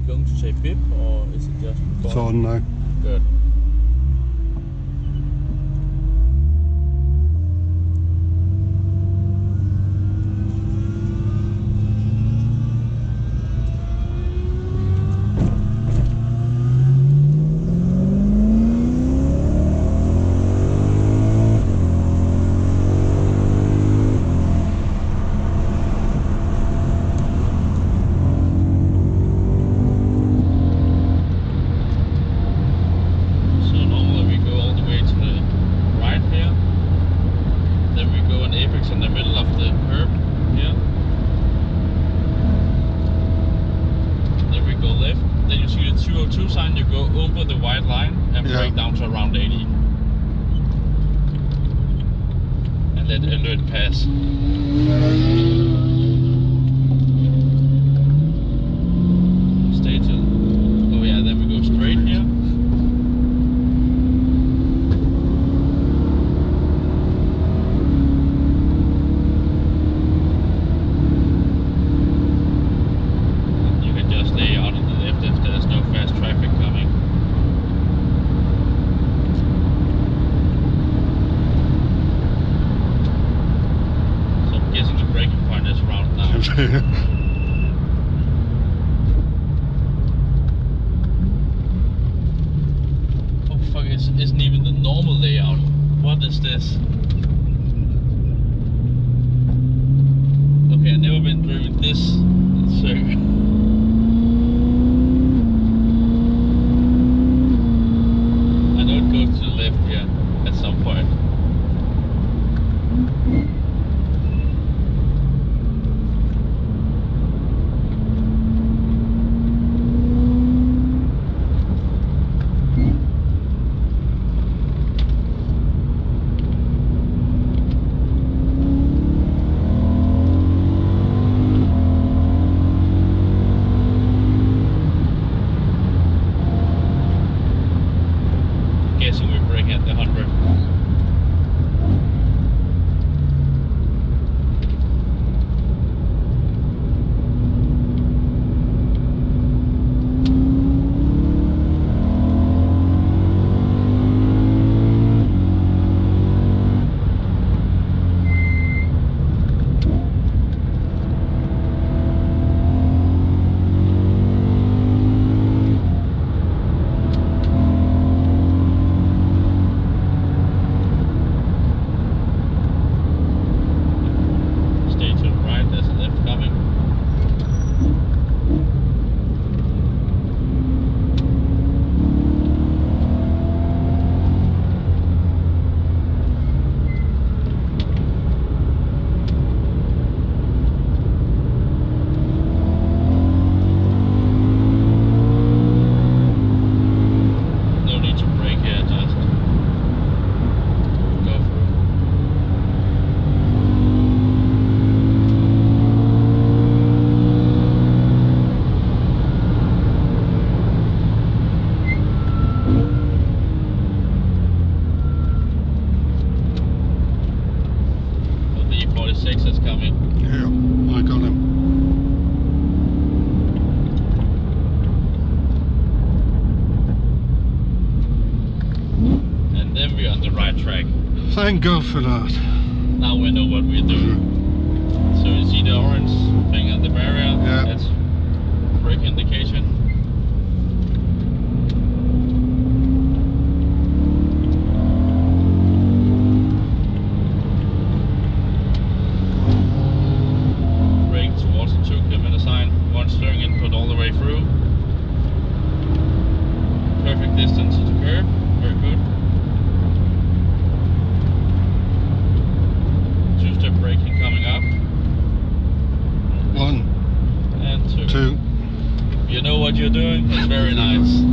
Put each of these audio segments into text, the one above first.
going to say bip or is it just recording? It's on now. Good. Sign, you go over the white line and brake down to around 80 and let alert pass. Stay till, oh yeah, then we go straight here. You can just lay out on the left if there's no fast traffic coming. So I'm guessing the braking point is around now. Oh fuck, it isn't even the normal layout. What is this? Okay, I've never been through this circuit. To the left here at some point. Guessing we're braking at the 100. Is coming. Yeah, I got him. And then we're on the right track. Thank God for that. Now we know what we're doing. So you see the orange thing on the barrier? Yeah. That's brake indication. Towards the 2 km sign, 1 steering input all the way through. Perfect distance to the curb, very good. 2-step braking coming up. 1 and 2. 2. You know what you're doing? It's very nice.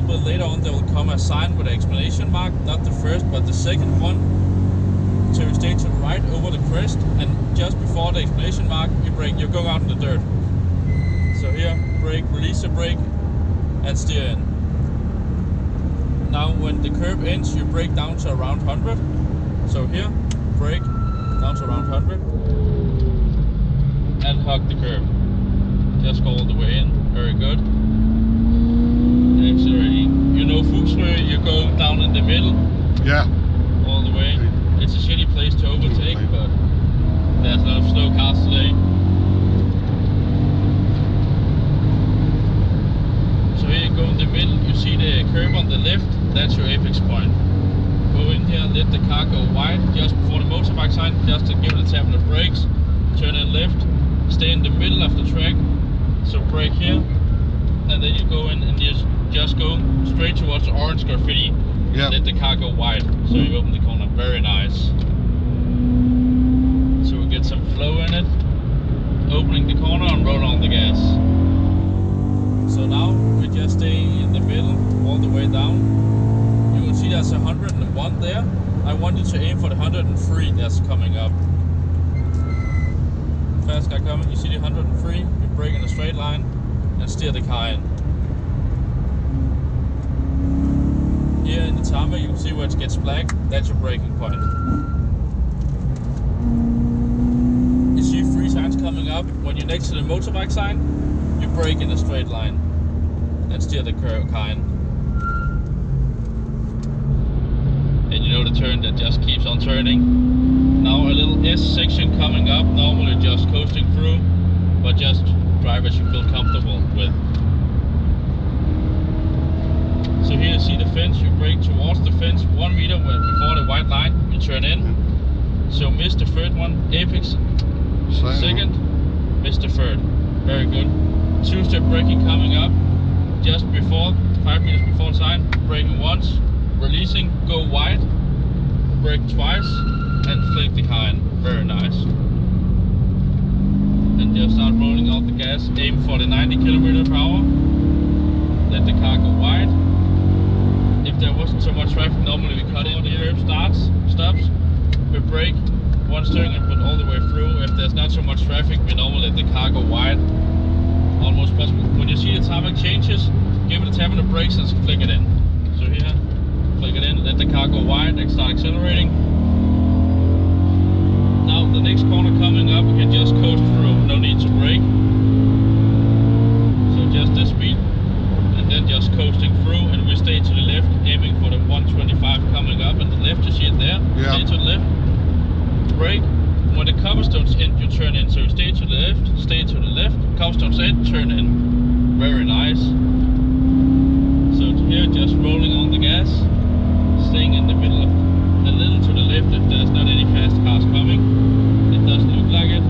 bit later on there will come a sign with an exclamation mark, not the first but the second one. So you stay to the right over the crest, and just before the exclamation mark you brake, you're going out in the dirt. So here, brake, release the brake and steer in. Now when the curb ends you brake down to around 100. So here, brake down to around 100 and hug the curb. Just go all the way in, very good. Accelerating. You know Fuchsrø, you go down in the middle. Yeah. All the way. It's a shitty place to overtake, but there's a lot of slow cars today. So here you go in the middle, you see the curb on the left, that's your apex point. Go in here, let the car go wide just before the motorbike sign, just to give it a tap on the brakes. Turn in left, stay in the middle of the track, so brake here, and then you go in and you just go straight towards the orange graffiti. Yeah. Let the car go wide, so you open the corner. Very nice. So we get some flow in it. Opening the corner and roll on the gas. So now we just stay in the middle all the way down. You will see there's 101 there. I want you to aim for the 103 that's coming up. Fast car coming, you see the 103, you brake in a straight line and steer the car in. Here in the timer you can see where it gets black, that's your braking point. You see 3 signs coming up. When you're next to the motorbike sign, you brake in a straight line and steer the car in. And you know the turn that just keeps on turning. Now a little S section coming up, normally just coasting through, but just drive as you feel comfortable with. So here you see the fence, you brake towards the fence 1 meter before the white line, you turn in. So miss the third one, apex, second, miss the third. Very good. 2-step braking coming up, just before, 5 meters before the sign, braking once, releasing, go wide, brake twice, and flick the car in. Very nice. And just start rolling out the gas, aim for the 90 km/h, let the car go wide. If there wasn't so much traffic, normally we cut in the curb, stops, we brake, one steering input all the way through. If there's not so much traffic, we normally let the car go wide, almost possible. When you see the tarmac changes, give it a tap on the brakes and flick it in. So here, flick it in, let the car go wide and start accelerating. Now the next corner coming up, you can just coast through, no need to brake. So just this speed, and then just coasting through, and we stay to the left, aiming for the 125 coming up and the left, you see it there, yeah. Stay to the left, brake, when the cobblestones end you turn in, so you stay to the left, cobblestones end, turn in. Very nice. So here just rolling on the gas, staying in the middle of, a little to the left if there's not any fast cars coming, it doesn't look like it.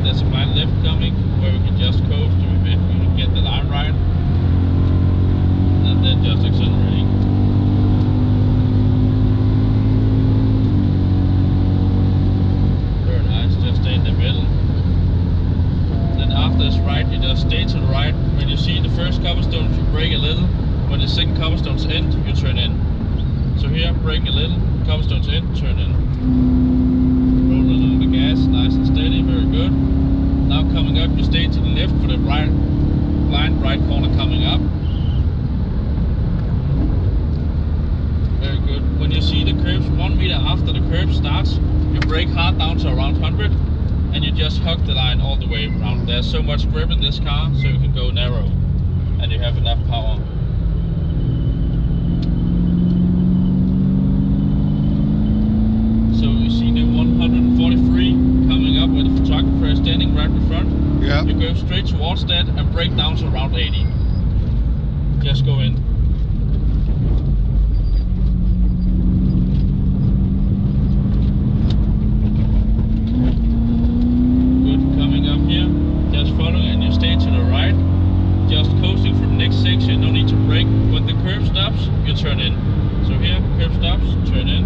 There's a blind left coming where we can just coast if we can get the line right, and then just accelerating. Very nice, just stay in the middle. Then after this right, you just stay to the right. When you see the first cobblestones, you brake a little. When the second cobblestones end, you turn in. So here, brake a little, cobblestones end, turn in. Roll along the gas, nice and steady, very good. Now coming up, you stay to the left for the blind right corner coming up. Very good. When you see the curves 1 meter after the curve starts, you brake hard down to around 100 and you just hug the line all the way around. There's so much grip in this car, so you can go narrow and you have enough power. So you see the 143 coming up with the photographer standing right in front. Yeah. You go straight towards that and brake down to around 80. Just go in. Good, coming up here, just following and you stay to the right. Just coasting from the next section, no need to brake. When the curve stops, you turn in. So here, curve stops, turn in.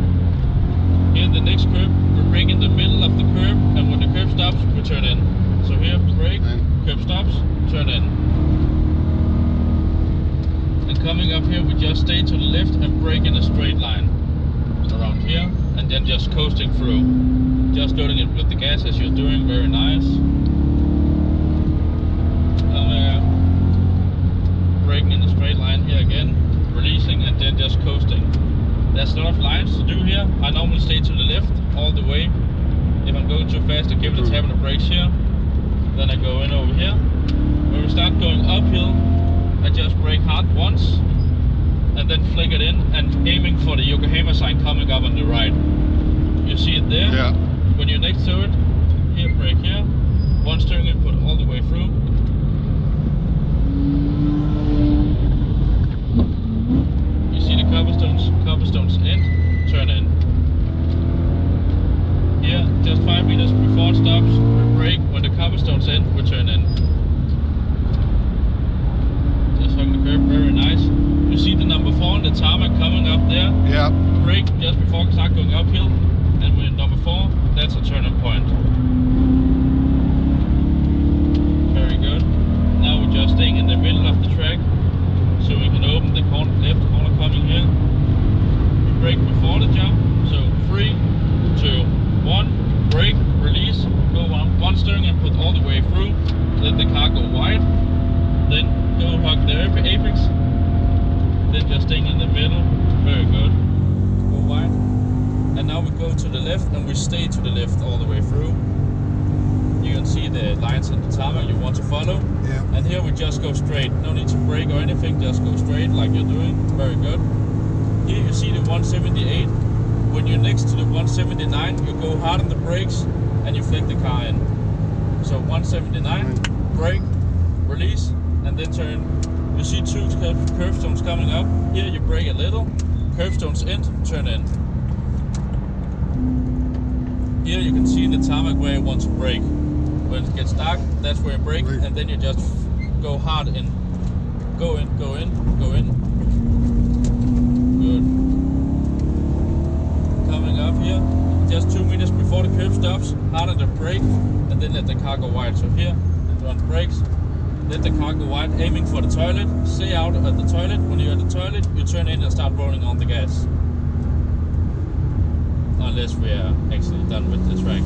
Here the next curve, we brake in the middle of nice as you're doing, very nice. Braking in a straight line here again, releasing and then just coasting. There's a lot of lines to do here. I normally stay to the left all the way. If I'm going too fast, I give it a tap on the brakes here. Then I go in over here. When we start going uphill, I just brake hard once and then flick it in and aiming for the Yokohama sign coming up on the right. You see it there? Yeah. When you're next to it, here, brake here. One steering input all the way through. You see the cobblestones end, turn in. Here, just 5 meters before it stops, we brake. When the cobblestones end, we turn in. Just hugging the curb, very nice. You see the number 4 on the tarmac coming up there. Yeah. Brake just before we start going uphill, and with number 4, that's a turning point. Very good. Now we're just staying in the middle of the track, so we can open the corner, left corner coming here. We brake before the jump, so 3, 2, 1, brake, release, go one steering input all the way through, let the car go wide, then go hug the apex, then just staying in the middle, very good, go wide, and now we go to the left and we stay to the left all the way through. You can see the lines in the tarmac you want to follow, Yeah. and here we just go straight, no need to brake or anything, just go straight like you're doing, very good. Here you see the 178. When you're next to the 179, you go hard on the brakes and you flick the car in. So 179, brake, release, and then turn. You see 2 curb stones coming up. Here you brake a little, curb stones end, turn in. Here you can see in the tarmac where you want to brake. When it gets dark, that's where you brake, and then you just go hard in. Go in, go in, go in. Good. Coming up here, just 2 meters before the curb stops, hard on the brake, and then let the car go wide. So here, run brakes, let the car go wide, aiming for the toilet, stay out at the toilet. When you're at the toilet, you turn in and start rolling on the gas. Unless we are actually done with the track.